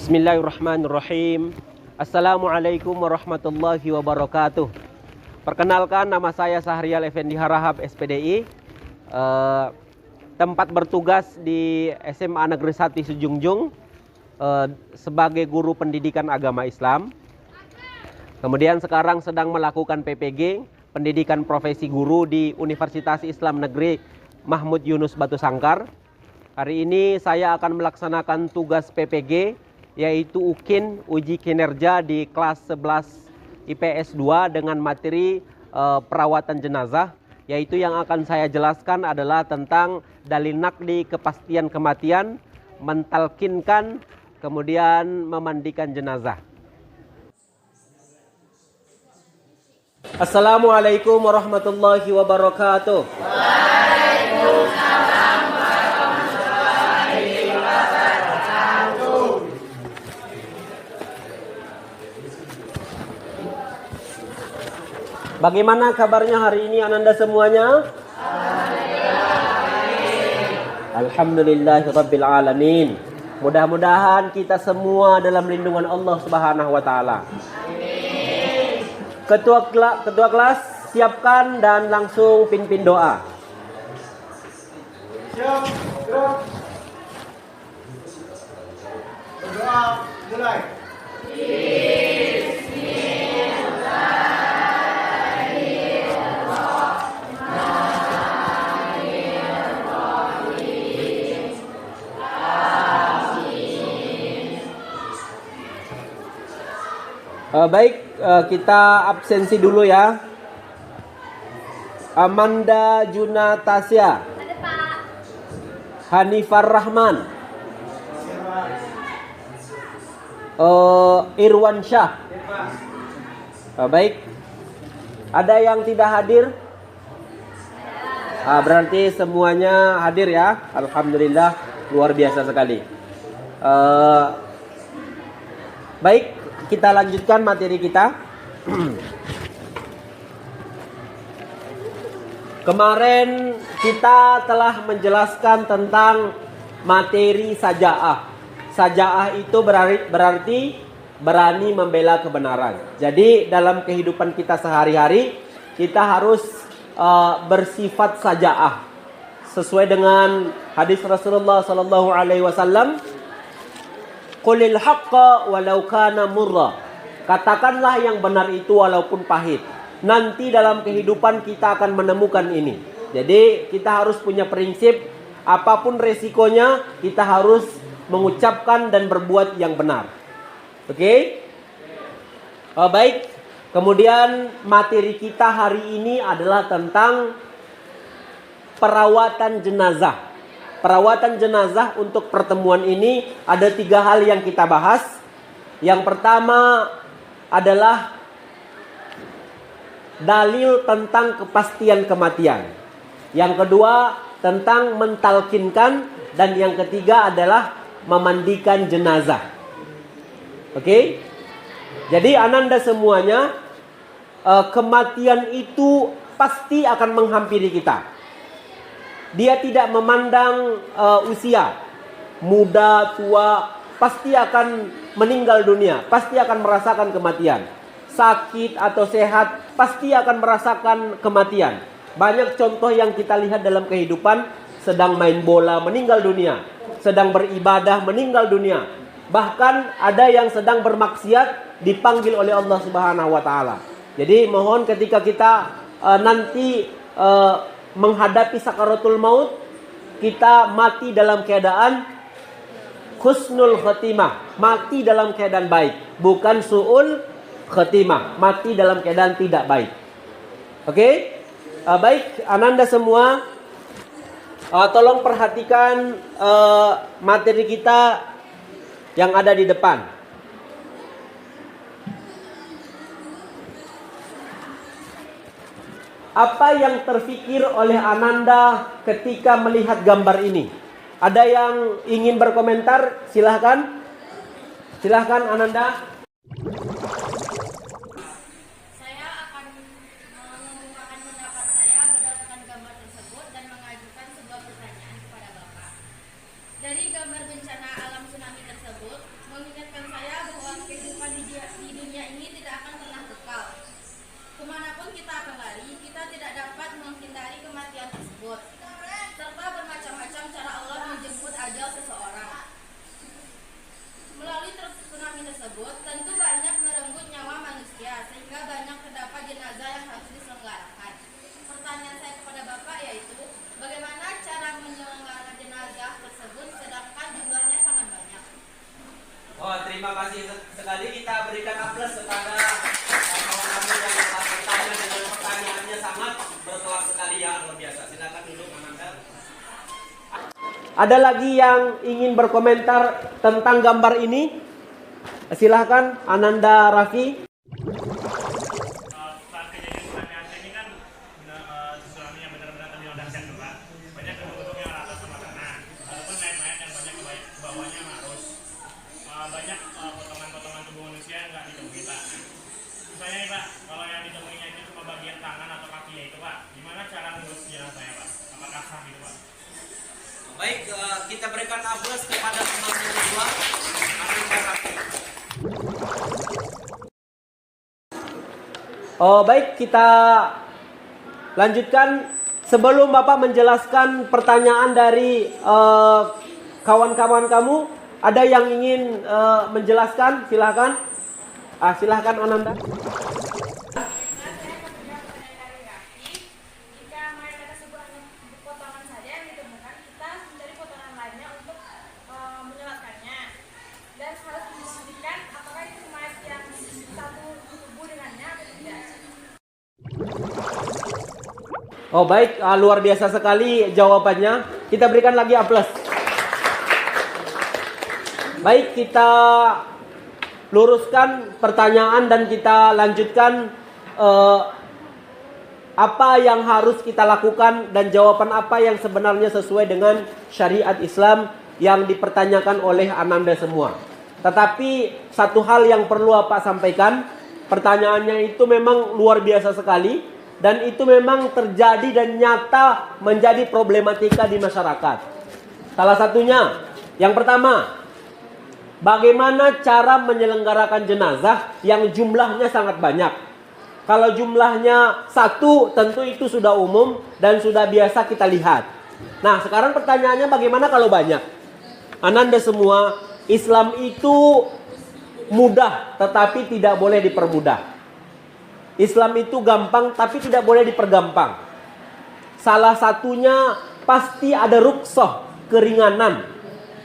Bismillahirrahmanirrahim. Assalamualaikum warahmatullahi wabarakatuh. Perkenalkan, nama saya Sahrial Effendi Harahap, SPDI. Tempat bertugas di SMA Negeri 1 Sejungjung sebagai guru pendidikan agama Islam. Kemudian sekarang sedang melakukan PPG, pendidikan profesi guru di Universitas Islam Negeri Mahmud Yunus Batu Sangkar. Hari ini saya akan melaksanakan tugas PPG, yaitu UKIN, uji kinerja di kelas 11 IPS 2 dengan materi perawatan jenazah. Yaitu yang akan saya jelaskan adalah tentang dalil naqli, kepastian kematian, mentalkinkan, kemudian memandikan jenazah. Assalamualaikum warahmatullahi wabarakatuh. Waalaikumsalam warahmatullahi wabarakatuh. Bagaimana kabarnya hari ini Ananda semuanya? Alhamdulillahirabbil alamin. Mudah-mudahan kita semua dalam lindungan Allah Subhanahu wa taala. Ketua kelas siapkan dan langsung pimpin doa. Siap, gerak. Berdoa mulai. Baik, kita absensi dulu ya. Amanda Juna Tasya, Hanifar Rahman, Irwan Syah. Baik, ada yang tidak hadir? Berarti semuanya hadir ya. Alhamdulillah, luar biasa sekali. Baik, kita lanjutkan materi kita. Kemarin kita telah menjelaskan tentang materi saja'ah. Saja'ah itu berarti berani membela kebenaran. Jadi dalam kehidupan kita sehari-hari kita harus bersifat saja'ah sesuai dengan hadis Rasulullah SAW. Qulil haqqa walau kana murra. Katakanlah yang benar itu walaupun pahit. Nanti dalam kehidupan kita akan menemukan ini. Jadi kita harus punya prinsip, apapun resikonya kita harus mengucapkan dan berbuat yang benar. Oke? Baik. Kemudian materi kita hari ini adalah tentang perawatan jenazah. Perawatan jenazah untuk pertemuan ini ada 3 hal yang kita bahas. Yang pertama adalah dalil tentang kepastian kematian. Yang kedua tentang mentalkinkan. Dan yang ketiga adalah memandikan jenazah. Oke? Jadi Ananda semuanya, kematian itu pasti akan menghampiri kita. Dia tidak memandang usia, muda, tua, pasti akan meninggal dunia, pasti akan merasakan kematian. Sakit atau sehat, pasti akan merasakan kematian. Banyak contoh yang kita lihat dalam kehidupan, sedang main bola meninggal dunia, sedang beribadah meninggal dunia. Bahkan ada yang sedang bermaksiat dipanggil oleh Allah Subhanahu wa taala. Jadi mohon ketika kita nanti menghadapi sakaratul maut, kita mati dalam keadaan husnul khatimah, mati dalam keadaan baik, bukan su'ul khatimah, mati dalam keadaan tidak baik. Oke? Baik, Ananda semua, tolong perhatikan materi kita yang ada di depan. Apa yang terfikir oleh Ananda ketika melihat gambar ini? Ada yang ingin berkomentar? Silahkan. Silahkan Ananda. Saya akan mengemukakan pendapat saya berdasarkan gambar tersebut dan mengajukan sebuah pertanyaan kepada Bapak. Dari gambar bencana alam tsunami tersebut mengingatkan Oh, terima kasih sekali, kita berikan aplaus kepada kawan-kawan yang telah bertanya dengan pertanyaannya sangat berkelas sekali ya, luar biasa. Silakan duduk Ananda. Ada lagi yang ingin berkomentar tentang gambar ini? Silahkan Ananda Raffi. Saat kejadian tsunami Aceh ini kan tsunami yang benar-benar terbilang dahsyat tuh Pak. Banyak gedung-gedung yang rata sama tanah, walaupun mayat-mayat yang banyak ke bawahnya harus banyak potongan-potongan tubuh manusia yang nggak ditemui Pak. Misalnya nih Pak, kalau yang ditemuinya itu cuma bagian tangan atau kakinya itu Pak, gimana cara ngurus jenazahnya Pak? Apakah sah gitu Pak? Baik, kita berikan aplaus kepada teman yang kedua, Ananda Raffi. Oh, baik, kita lanjutkan. Sebelum Bapak menjelaskan pertanyaan dari kawan-kawan kamu, ada yang ingin menjelaskan? Silakan. Silakan Ananda. Jika mayat tersebut hanya potongan saja yang ditemukan, kita mencari potongan lainnya untuk menyolatkannya. Dan harus memastikan apakah itu mayat yang satu tubuh dengannya atau tidak. Oh baik, luar biasa sekali jawabannya. Kita berikan lagi aplaus. Baik, kita luruskan pertanyaan dan kita lanjutkan apa yang harus kita lakukan dan jawaban apa yang sebenarnya sesuai dengan syariat Islam yang dipertanyakan oleh Ananda semua. Tetapi satu hal yang perlu Bapak sampaikan, pertanyaannya itu memang luar biasa sekali. Dan itu memang terjadi dan nyata menjadi problematika di masyarakat. Salah satunya, yang pertama, bagaimana cara menyelenggarakan jenazah yang jumlahnya sangat banyak. Kalau jumlahnya satu, tentu itu sudah umum dan sudah biasa kita lihat. Nah, sekarang pertanyaannya bagaimana kalau banyak? Ananda semua, Islam itu mudah tetapi tidak boleh dipermudah. Islam itu gampang tapi tidak boleh dipergampang. Salah satunya pasti ada rukhsah, keringanan.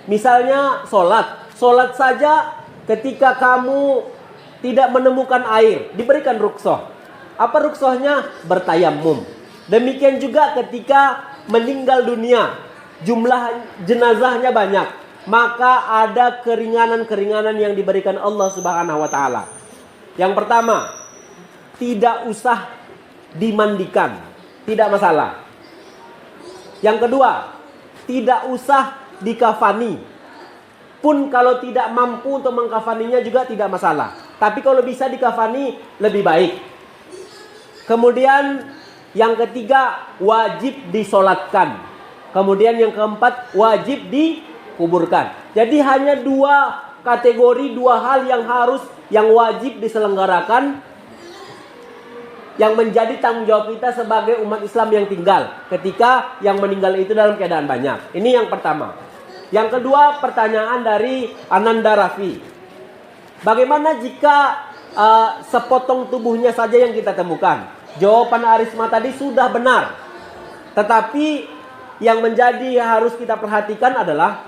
Misalnya sholat. Sholat saja ketika kamu tidak menemukan air, diberikan rukhsah. Apa rukhsahnya? Bertayamum. Demikian juga ketika meninggal dunia, jumlah jenazahnya banyak, maka ada keringanan-keringanan yang diberikan Allah Subhanahu wa taala. Yang pertama, tidak usah dimandikan, tidak masalah. Yang kedua, tidak usah dikafani. Pun kalau tidak mampu untuk mengkafaninya juga tidak masalah. Tapi kalau bisa dikafani lebih baik. Kemudian yang ketiga, wajib disolatkan. Kemudian yang keempat, wajib dikuburkan. Jadi hanya dua kategori, dua hal yang wajib diselenggarakan, yang menjadi tanggung jawab kita sebagai umat Islam yang tinggal ketika yang meninggal itu dalam keadaan banyak. Ini yang pertama. Yang kedua, pertanyaan dari Ananda Raffi. Bagaimana jika sepotong tubuhnya saja yang kita temukan? Jawaban Arisma tadi sudah benar. Tetapi yang menjadi harus kita perhatikan adalah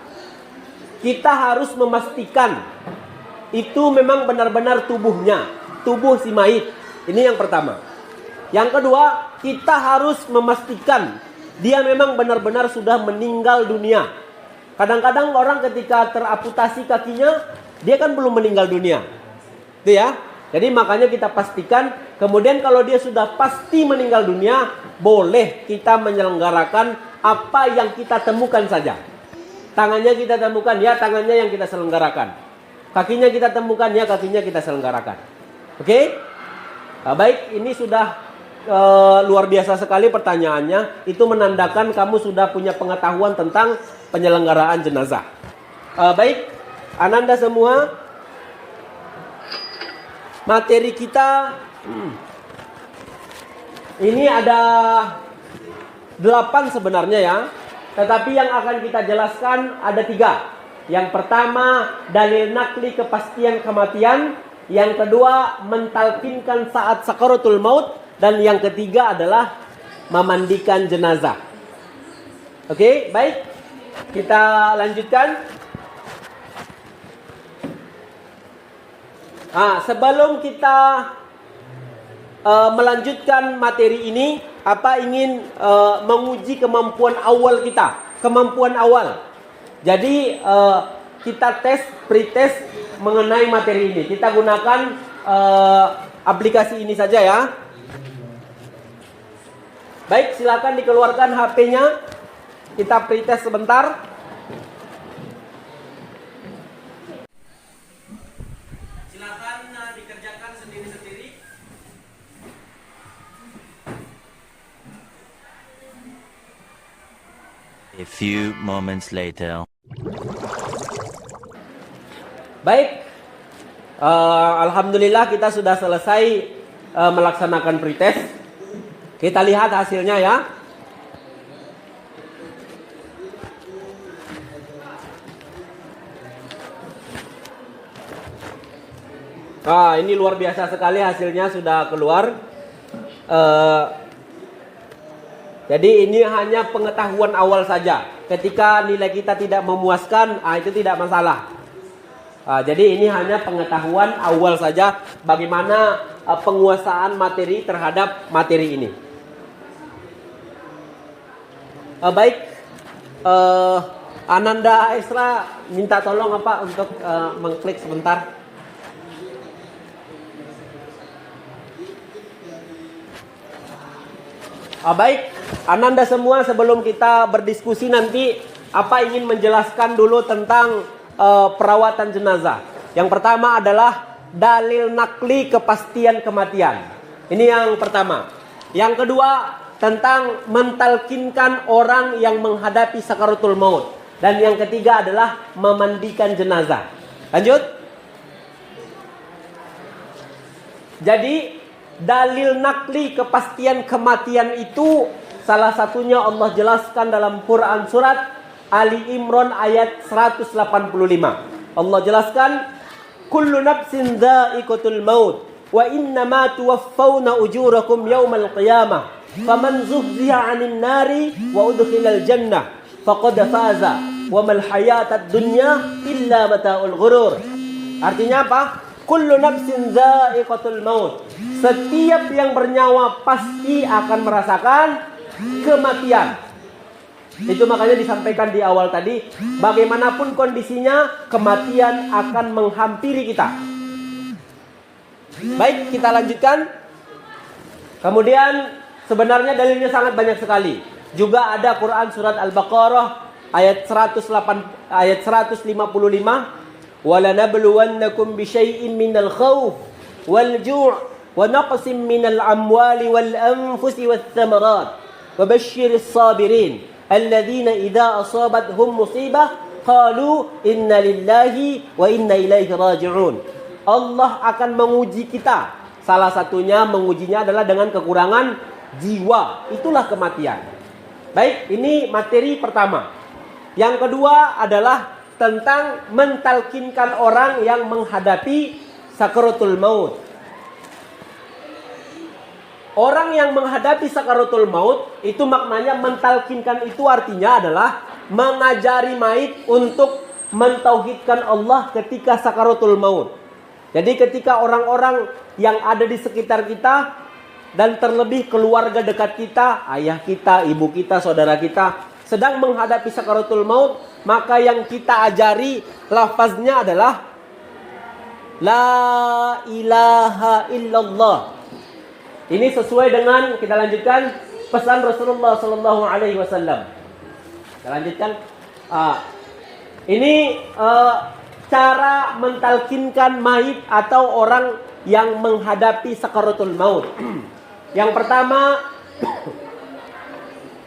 kita harus memastikan itu memang benar-benar tubuhnya, tubuh si mayit. Ini yang pertama. Yang kedua, kita harus memastikan dia memang benar-benar sudah meninggal dunia. Kadang-kadang orang ketika teramputasi kakinya, dia kan belum meninggal dunia. Itu ya. Jadi makanya kita pastikan. Kemudian kalau dia sudah pasti meninggal dunia, boleh kita menyelenggarakan apa yang kita temukan saja. Tangannya kita temukan, ya tangannya yang kita selenggarakan. Kakinya kita temukan, ya kakinya kita selenggarakan. Oke? Baik, ini sudah luar biasa sekali pertanyaannya. Itu menandakan kamu sudah punya pengetahuan tentang penyelenggaraan jenazah. Baik, Ananda semua, materi kita ini ada 8 sebenarnya ya. Tetapi yang akan kita jelaskan ada 3. Yang pertama, dalil nakli kepastian kematian. Yang kedua, mentalkinkan saat sakaratul maut. Dan yang ketiga adalah memandikan jenazah. Oke, baik. Kita lanjutkan. Sebelum kita melanjutkan materi ini, apa ingin menguji kemampuan awal kita, kemampuan awal. Jadi kita pretest mengenai materi ini. Kita gunakan aplikasi ini saja ya. Baik, silakan dikeluarkan HP-nya. Kita pretest sebentar. Silakan dikerjakan sendiri-sendiri. A few moments later. Baik, alhamdulillah kita sudah selesai melaksanakan pretest. Kita lihat hasilnya ya. Ini luar biasa sekali hasilnya sudah keluar. Jadi ini hanya pengetahuan awal saja. Ketika nilai kita tidak memuaskan, itu tidak masalah. Jadi ini hanya pengetahuan awal saja bagaimana penguasaan materi terhadap materi ini. Baik, Ananda Esra minta tolong untuk mengklik sebentar. Baik, Ananda semua, sebelum kita berdiskusi nanti, ingin menjelaskan dulu tentang perawatan jenazah. Yang pertama adalah dalil nakli kepastian kematian. Ini yang pertama. Yang kedua tentang mentalkinkan orang yang menghadapi sakaratul maut. Dan yang ketiga adalah memandikan jenazah. Lanjut. Jadi dalil nakli kepastian kematian itu salah satunya Allah jelaskan dalam Quran surat Ali Imran ayat 185. Allah jelaskan, kullu nafsin dha'iqatul maut wa innama tuwaffawna ujurakum yawmal qiyamah faman zuhziha 'anil nari wa udkhilal jannah faqad faza wa mal hayatad dunya illa mata'ul ghurur. Artinya apa? Kullu nafsin dha'iqatul maut. Setiap yang bernyawa pasti akan merasakan kematian. Itu makanya disampaikan di awal tadi, bagaimanapun kondisinya, kematian akan menghampiri kita. Baik, kita lanjutkan. Kemudian sebenarnya dalilnya sangat banyak sekali. Juga ada Quran surat Al-Baqarah ayat 155, وَلَنَبْلُوَنَّكُمْ بِشَيْءٍ مِّنَ الْخَوْفِ وَالْجُوعِ وَنَقْصٍ مِّنَ الْأَمْوَالِ وَالْأَنفُسِ وَالثَّمَرَاتِ وَبَشِّرِ الصَّابِرِينَ الَّذِينَ إِذَا أَصَابَتْهُمْ مُصِيبَةٌ قَالُوا إِنَّا لِلَّهِ وَإِنَّا إِلَيْهِ رَاجِعُونَ. Allah akan menguji kita. Salah satunya mengujinya adalah dengan kekurangan jiwa. Itulah kematian. Baik, ini materi pertama. Yang kedua adalah tentang mentalkinkan orang yang menghadapi sakaratul maut. Orang yang menghadapi sakaratul maut itu maknanya mentalkinkan, itu artinya adalah mengajari mayit untuk mentauhidkan Allah ketika sakaratul maut. Jadi ketika orang-orang yang ada di sekitar kita dan terlebih keluarga dekat kita, ayah kita, ibu kita, saudara kita sedang menghadapi sakaratul maut, maka yang kita ajari lafaznya adalah La ilaha illallah. Ini sesuai dengan, kita lanjutkan, pesan Rasulullah Sallallahu Alaihi Wasallam. Kita lanjutkan. Ini cara mentalkinkan mayit atau orang yang menghadapi sakaratul maut. Yang pertama,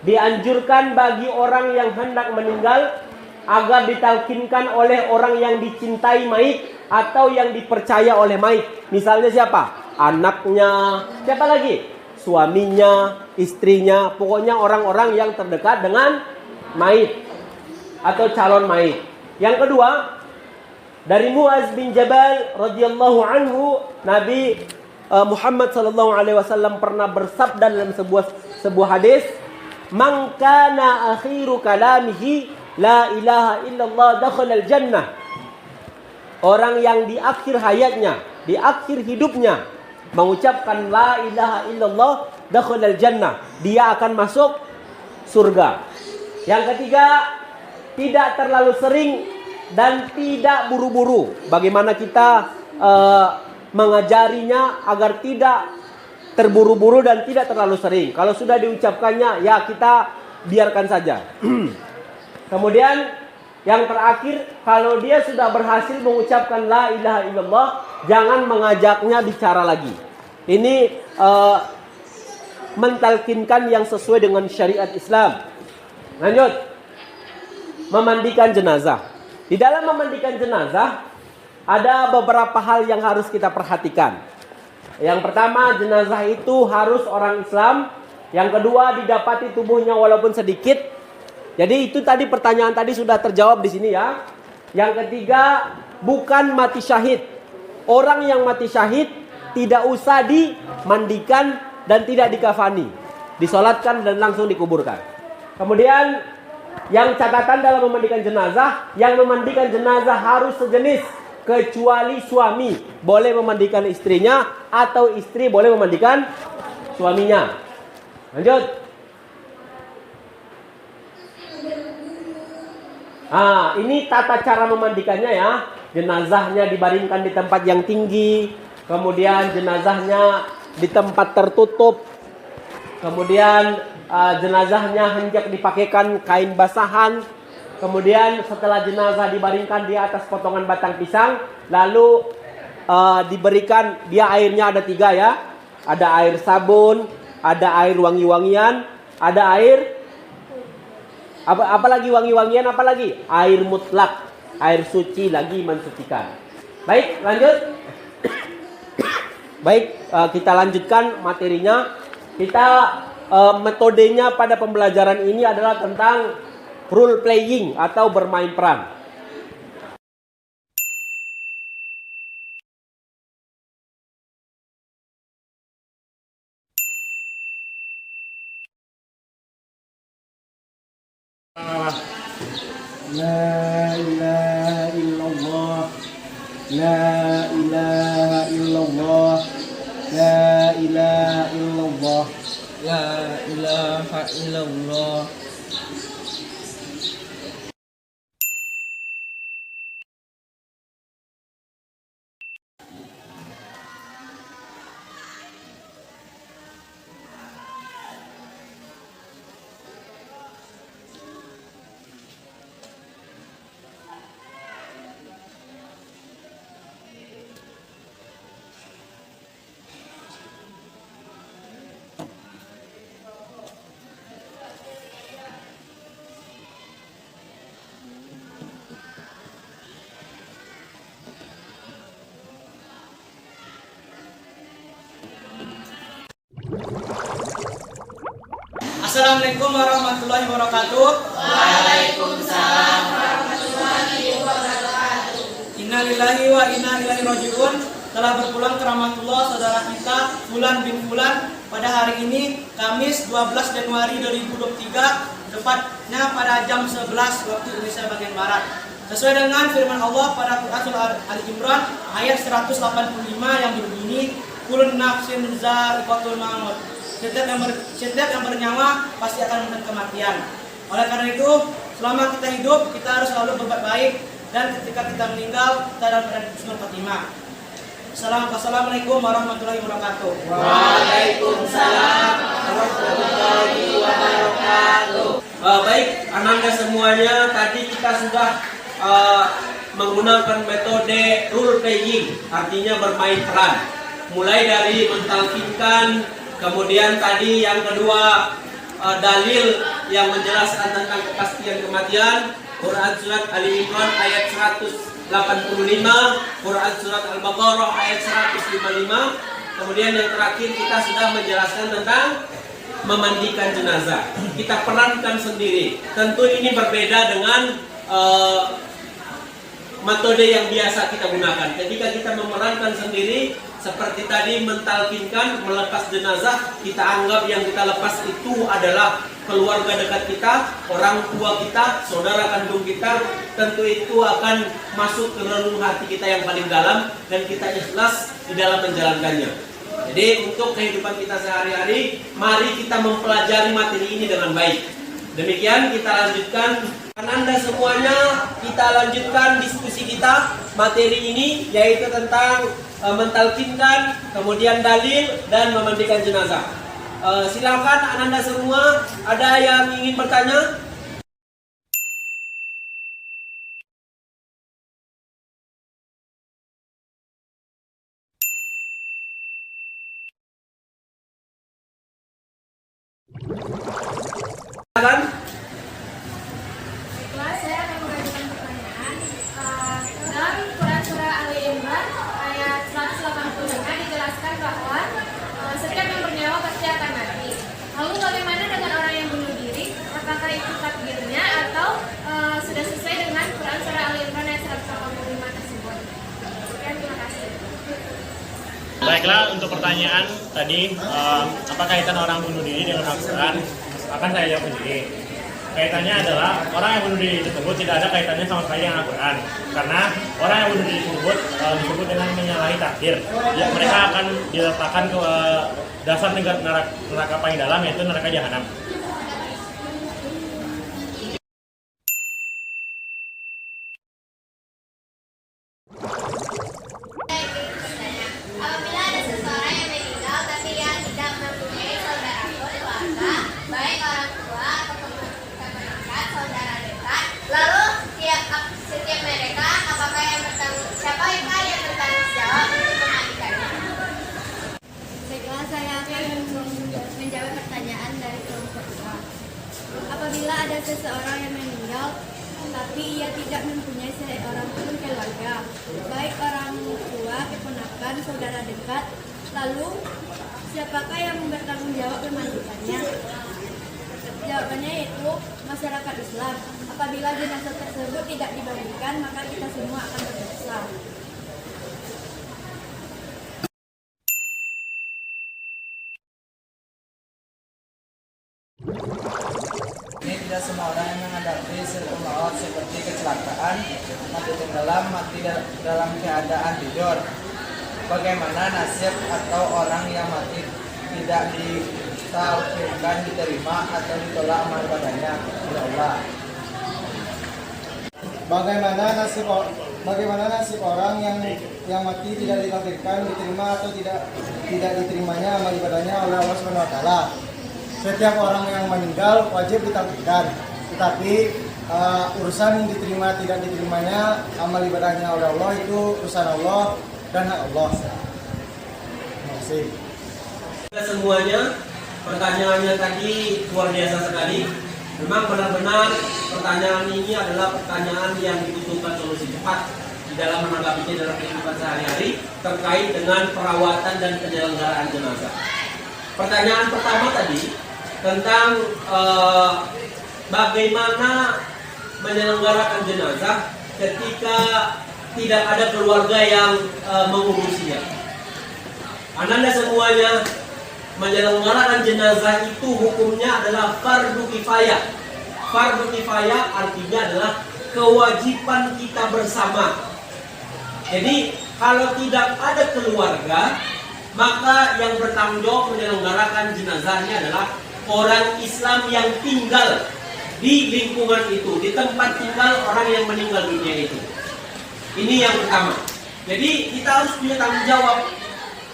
dianjurkan bagi orang yang hendak meninggal agar ditalkinkan oleh orang yang dicintai mayit atau yang dipercaya oleh mayit. Misalnya siapa? Anaknya, siapa lagi? Suaminya, istrinya, pokoknya orang-orang yang terdekat dengan mayit atau calon mayit. Yang kedua, dari Muaz bin Jabal radhiyallahu anhu, Nabi Muhammad sallallahu alaihi wasallam pernah bersabda dalam sebuah hadis, "Man kana akhiru kalamihi la ilaha illallah dakhala al-jannah." Orang yang di akhir hayatnya di akhir hidupnya mengucapkan la ilaha illallah dakhalal jannah, dia akan masuk surga. Yang ketiga, tidak terlalu sering dan tidak buru-buru. Bagaimana kita mengajarinya agar tidak terburu-buru dan tidak terlalu sering. Kalau sudah diucapkannya, ya kita biarkan saja. Kemudian yang terakhir, kalau dia sudah berhasil mengucapkan la ilaha illallah, jangan mengajaknya bicara lagi. Ini mentalkinkan yang sesuai dengan syariat Islam. Lanjut, memandikan jenazah. Di dalam memandikan jenazah ada beberapa hal yang harus kita perhatikan. Yang pertama, jenazah itu harus orang Islam. Yang kedua, didapati tubuhnya walaupun sedikit. Jadi itu tadi pertanyaan tadi sudah terjawab di sini ya. Yang ketiga, bukan mati syahid. Orang yang mati syahid tidak usah dimandikan dan tidak dikafani, disolatkan dan langsung dikuburkan. Kemudian yang catatan dalam memandikan jenazah, yang memandikan jenazah harus sejenis, kecuali suami boleh memandikan istrinya atau istri boleh memandikan suaminya. Lanjut. Ini tata cara memandikannya ya. Jenazahnya dibaringkan di tempat yang tinggi, kemudian jenazahnya di tempat tertutup, kemudian jenazahnya hendak dipakaikan kain basahan, kemudian setelah jenazah dibaringkan di atas potongan batang pisang, lalu diberikan dia airnya ada 3 ya, ada air sabun, ada air wangi-wangian, ada air apalagi wangi-wangian, apalagi air mutlak, air suci lagi mensucikan. Baik, lanjut. Baik, kita lanjutkan materinya. Kita metodenya pada pembelajaran ini adalah tentang role playing atau bermain peran. La ilaha illallah, la ilaha illallah, la ilaha illallah, la ilaha illallah. Assalamualaikum warahmatullahi wabarakatuh. Waalaikumsalam warahmatullahi wabarakatuh. Innalillahi wa inna ilaihi rajiun. Telah berpulang ke rahmatullah saudara kita Fulan bin Fulan pada hari ini Kamis 12 Januari 2023, tepatnya pada jam 11 waktu Indonesia bagian barat. Sesuai dengan firman Allah pada Quran surah Al-Imran ayat 185 yang berbunyi, kullu nafsin za'iqatul maut. Setiap yang bernyawa pasti akan menemukan kematian. Oleh karena itu, selama kita hidup, kita harus selalu berbuat baik, dan ketika kita meninggal, kita dalam keadaan husnul khotimah. Assalamualaikum warahmatullahi wabarakatuh. Waalaikumsalam warahmatullahi wabarakatuh. Baik, ananda semuanya, tadi kita sudah menggunakan metode role playing, artinya bermain peran. Mulai dari mentalkinkan. Kemudian tadi yang kedua dalil yang menjelaskan tentang kepastian kematian, Quran surat Ali Imran ayat 185, Quran surat Al-Baqarah ayat 155. Kemudian yang terakhir kita sudah menjelaskan tentang memandikan jenazah. Kita perankan sendiri. Tentu ini berbeda dengan metode yang biasa kita gunakan. Ketika kita memerankan sendiri, seperti tadi mentalkinkan melepas jenazah, kita anggap yang kita lepas itu adalah keluarga dekat kita, orang tua kita, saudara kandung kita, tentu itu akan masuk ke relung hati kita yang paling dalam dan kita ikhlas di dalam menjalankannya. Jadi untuk kehidupan kita sehari-hari, mari kita mempelajari materi ini dengan baik. Demikian kita lanjutkan. Anda semuanya, kita lanjutkan diskusi kita materi ini, yaitu tentang mentalkinkan, kemudian dalil dan memandikan jenazah. Silakan Anda semua, ada yang ingin bertanya? Silakan. Baiklah, saya akan mengajukan pertanyaan. Dalam Quran Surah Ali Imran ayat 185 dijelaskan bahwa setiap yang bernyawa pasti akan mati. Lalu bagaimana dengan orang yang bunuh diri? Apakah itu takdirnya atau sudah sesuai dengan Quran Surah Ali Imran ayat 185 tersebut? Sekian, terima kasih. Baiklah, untuk pertanyaan tadi, apa kaitan orang bunuh diri dengan Al-Quran? Akan saya jawab sendiri. Kaitannya adalah orang yang bunuh diri tersebut tidak ada kaitannya sama sekali dengan Al-Quran. Karena orang yang bunuh diri tersebut disebut dengan menyalahi takdir. Ya, mereka akan diletakkan ke dasar neraka paling dalam, yaitu neraka jahanam. Apabila ada seseorang yang meninggal tapi yang tidak mempunyai saudara atau keluarga, baik orang tua atau keponakan, saudara dekat, lalu setiap mereka, siapa yang bertanggung jawab untuk memandikannya? Baiklah, saya akan menjawab pertanyaan dari kelompok kedua. Apabila ada seseorang yang meninggal, tapi ia tidak mempunyai seorang pun keluarga, baik orang tua, keponakan, saudara dekat, lalu siapakah yang bertanggung jawab memandikannya? Jawabannya yaitu masyarakat Islam. Apabila jenazah tersebut tidak dimandikan, maka kita semua akan berdosa. Ini tidak semua orang yang menghadapi sirkul maut seperti kecelakaan, mati tenggelam, mati dalam keadaan tidur. Bagaimana nasib atau orang yang mati tidak ditalkinkan, diterima atau ditolak amal ibadahnya oleh Allah? Bagaimana nasib orang yang mati tidak ditakdirkan, diterima atau tidak diterimanya amal ibadahnya oleh Allah Subhanahu wa taala? Setiap orang yang meninggal wajib ditakdirkan, tetapi urusan diterima tidak diterimanya amal ibadahnya oleh Allah itu urusan Allah dan hak Allah. Terima kasih. Semuanya, pertanyaannya tadi luar biasa sekali. Memang benar-benar pertanyaan ini adalah pertanyaan yang dibutuhkan solusi cepat di dalam menanggapinya dalam kehidupan sehari-hari terkait dengan perawatan dan penyelenggaraan jenazah. Pertanyaan pertama tadi tentang bagaimana menyelenggarakan jenazah ketika tidak ada keluarga yang mengurusinya. Anda semuanya, menyelenggarakan jenazah itu hukumnya adalah fardu kifayah. Fardu kifayah artinya adalah kewajiban kita bersama. Jadi kalau tidak ada keluarga, maka yang bertanggung jawab menyelenggarakan jenazahnya adalah orang Islam yang tinggal di lingkungan itu, di tempat tinggal orang yang meninggal dunia itu. Ini yang pertama. Jadi kita harus punya tanggung jawab.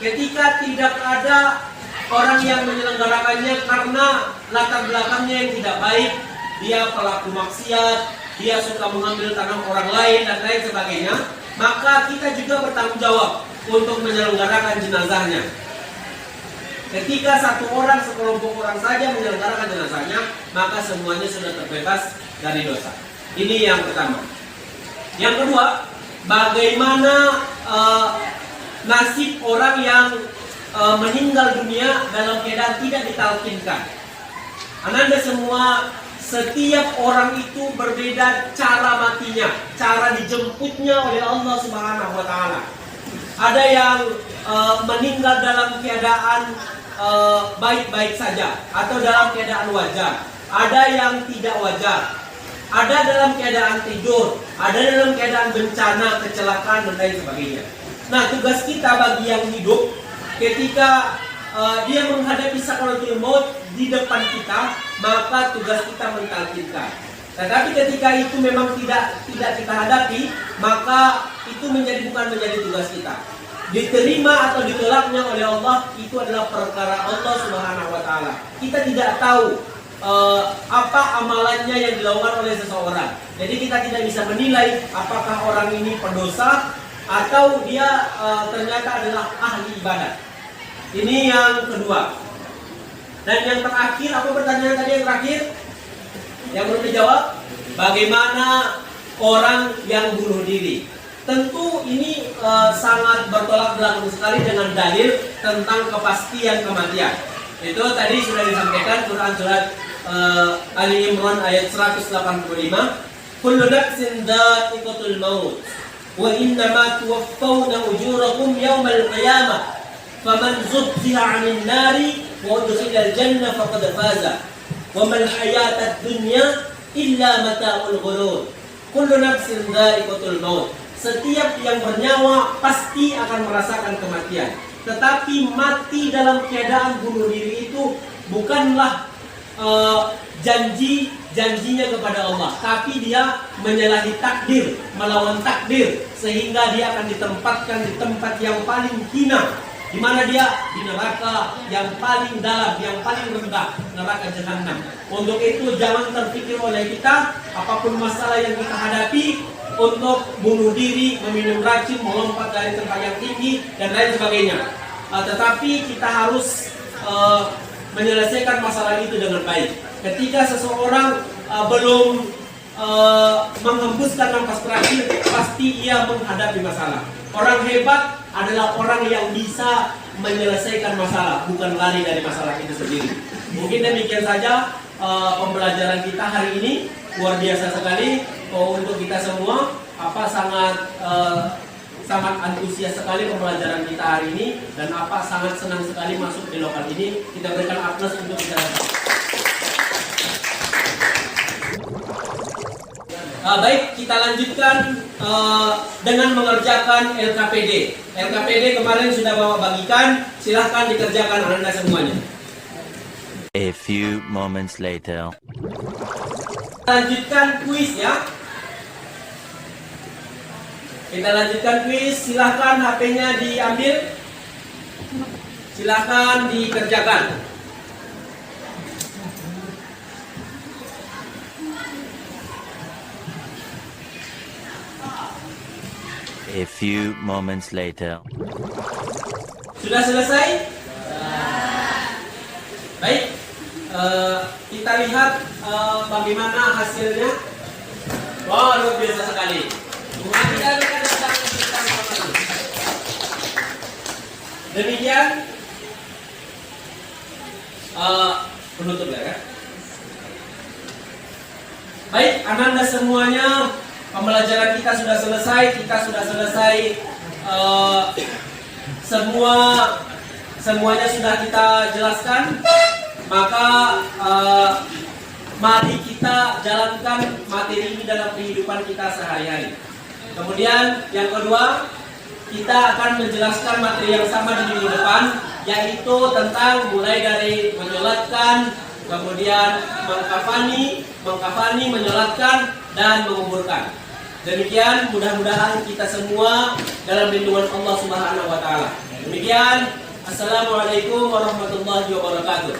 Ketika tidak ada orang yang menyelenggarakannya karena latar belakangnya yang tidak baik, dia pelaku maksiat, dia suka mengambil tanah orang lain dan lain sebagainya, maka kita juga bertanggung jawab untuk menyelenggarakan jenazahnya. Ketika satu orang, sekelompok orang saja menyelenggarakan jenazahnya, maka semuanya sudah terbebas dari dosa. Ini yang pertama. Yang kedua, bagaimana nasib orang yang meninggal dunia dalam keadaan tidak ditalkinkan. Anda semua, setiap orang itu berbeda cara matinya, cara dijemputnya oleh Allah Subhanahu wa taala. Ada yang meninggal dalam keadaan baik-baik saja atau dalam keadaan wajar. ada yang tidak wajar, ada dalam keadaan tidur, ada dalam keadaan bencana, kecelakaan dan lain sebagainya. Nah, tugas kita bagi yang hidup ketika dia menghadapi sakaratul maut di depan kita, maka tugas kita mentalkinkan. Tetapi ketika itu memang tidak kita hadapi, maka itu bukan menjadi tugas kita. Diterima atau ditolaknya oleh Allah itu adalah perkara Allah Subhanahu wa taala. Kita tidak tahu apa amalannya yang dilakukan oleh seseorang. Jadi kita tidak bisa menilai apakah orang ini pendosa atau dia ternyata adalah ahli ibadah. Ini yang kedua. Dan yang terakhir, apa pertanyaan tadi yang terakhir? Yang belum dijawab, bagaimana orang yang bunuh diri? Tentu ini sangat bertolak belakang sekali dengan dalil tentang kepastian kematian. Itu tadi sudah disampaikan Quran surat Ali Imran ayat 185. Kullu nafsin dha'iqatul maut wa innama tuwaffawna ujurakum yawmal qiyamah. Faman zuhziha 'anil nari wa udkhilal jannah faqad faza. Wa mal hayatad dunya illa mata'ul ghurur. Kullu nafsin dha'iqatul maut. Setiap yang bernyawa pasti akan merasakan kematian. Tetapi mati dalam keadaan bunuh diri itu bukanlah janjinya kepada Allah, tapi dia menyalahi takdir, melawan takdir, sehingga dia akan ditempatkan di tempat yang paling hina, di mana dia di neraka yang paling dalam, yang paling rendah, neraka jahanam. Untuk itu jangan terpikir oleh kita apapun masalah yang kita hadapi untuk bunuh diri, meminum racun, melompat dari tempat yang tinggi dan lain sebagainya. Tetapi kita harus menyelesaikan masalah itu dengan baik. Ketika seseorang belum menghembuskan nafas terakhir, pasti ia menghadapi masalah. Orang hebat adalah orang yang bisa menyelesaikan masalah, bukan lari dari masalah itu sendiri. Mungkin demikian saja pembelajaran kita hari ini. Luar biasa sekali untuk kita semua. Sangat antusias sekali pembelajaran kita hari ini, dan sangat senang sekali masuk di lokal ini. Kita berikan aplaus untuk kita. Baik, kita lanjutkan dengan mengerjakan LKPD. LKPD kemarin sudah Bapak bagikan, silahkan dikerjakan Anda semuanya. A few moments later. Lanjutkan kuis ya. Kita lanjutkan kuis, silahkan HP-nya diambil. Silahkan dikerjakan. A few moments later. Sudah selesai? Baik, kita lihat bagaimana hasilnya. Wah, luar biasa sekali. Demikian penutup ya. Baik, Ananda semuanya, pembelajaran kita sudah selesai. Kita sudah selesai semuanya sudah kita jelaskan. Maka mari kita jalankan materi ini dalam kehidupan kita sehari-hari. Kemudian yang kedua, kita akan menjelaskan materi yang sama di minggu depan, yaitu tentang mulai dari menyolatkan, kemudian mengkafani, menyolatkan, dan menguburkan. Demikian, mudah-mudahan kita semua dalam lindungan Allah Subhanahu wa taala. Demikian, assalamualaikum warahmatullahi wabarakatuh.